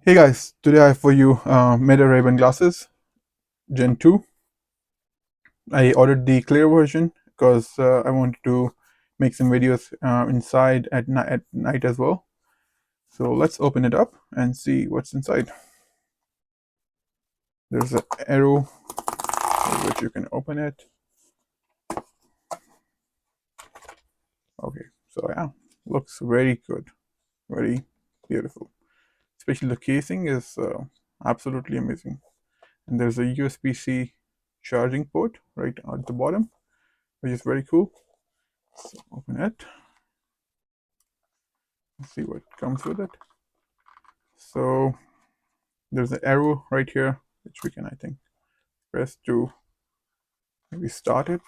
Hey guys, today I have for you Meta Ray-Ban glasses Gen 2. I ordered the clear version because I wanted to make some videos inside at night as well. So let's open it up and see what's inside. There's an arrow with which you can open it. Okay, so yeah, looks very good, very beautiful. Especially the casing is absolutely amazing. And there's a USB-C charging port right at the bottom, which is very cool. So open it. Let's see what comes with it. So there's an arrow right here, which we can, I think, press to maybe start it.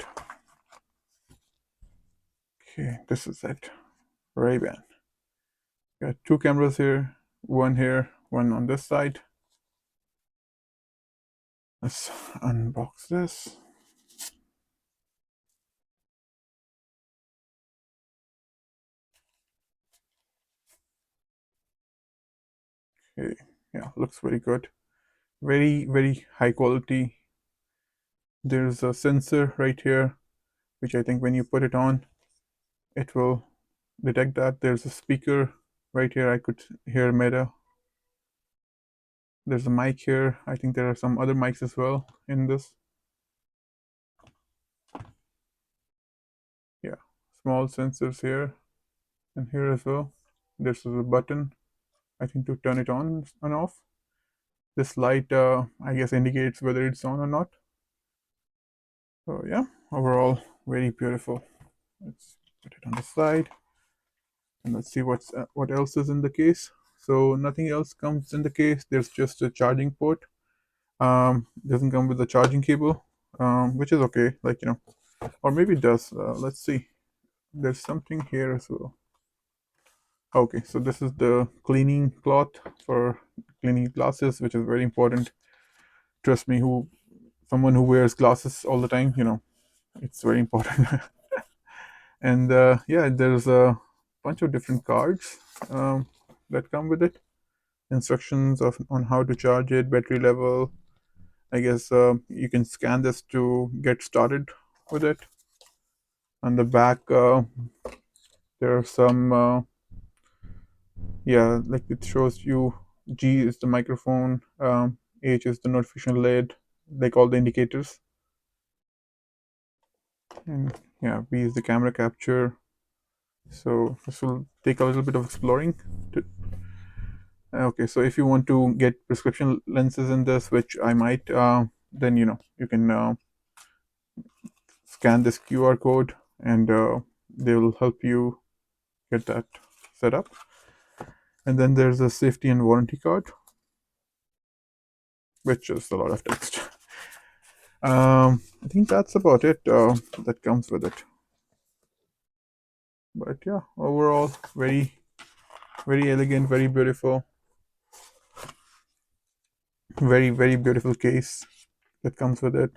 Okay, this is it. Ray-Ban. Got two cameras here, one on this side. Let's unbox this. Okay, yeah, looks very good. Very, very high quality. There's a sensor right here, which I think when you put it on, it will detect that. There's a speaker right here. I could hear Meta. There's a mic here. I think there are some other mics as well in this. Yeah, small sensors here and here as well. There's a button, I think, to turn it on and off. This light, I guess, indicates whether it's on or not. So yeah, overall, very beautiful. Let's put it on the side, and let's see what else is in the case. So nothing else comes in the case. There's just a charging port. Doesn't come with a charging cable, which is okay. Like, or maybe it does. Let's see. There's something here as well. Okay, so this is the cleaning cloth for cleaning glasses, which is very important. Trust me, someone who wears glasses all the time, it's very important. And yeah, there's a bunch of different cards that come with it. Instructions on how to charge it, battery level. I guess you can scan this to get started with it. On the back, there are some yeah, like it shows you G is the microphone, H is the notification LED, like all the indicators, and yeah, B is the camera capture. So this will take a little bit of exploring. Okay, so if you want to get prescription lenses in this, which I might, then you can scan this QR code, and they will help you get that set up. And then there's a safety and warranty card, which is a lot of text. I think that's about it that comes with it. But yeah, overall, very, very elegant, very beautiful, very, very beautiful case that comes with it.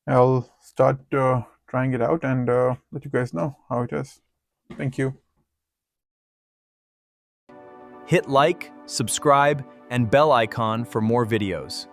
I'll start trying it out and let you guys know how it is. Thank you. Hit like, subscribe, and bell icon for more videos.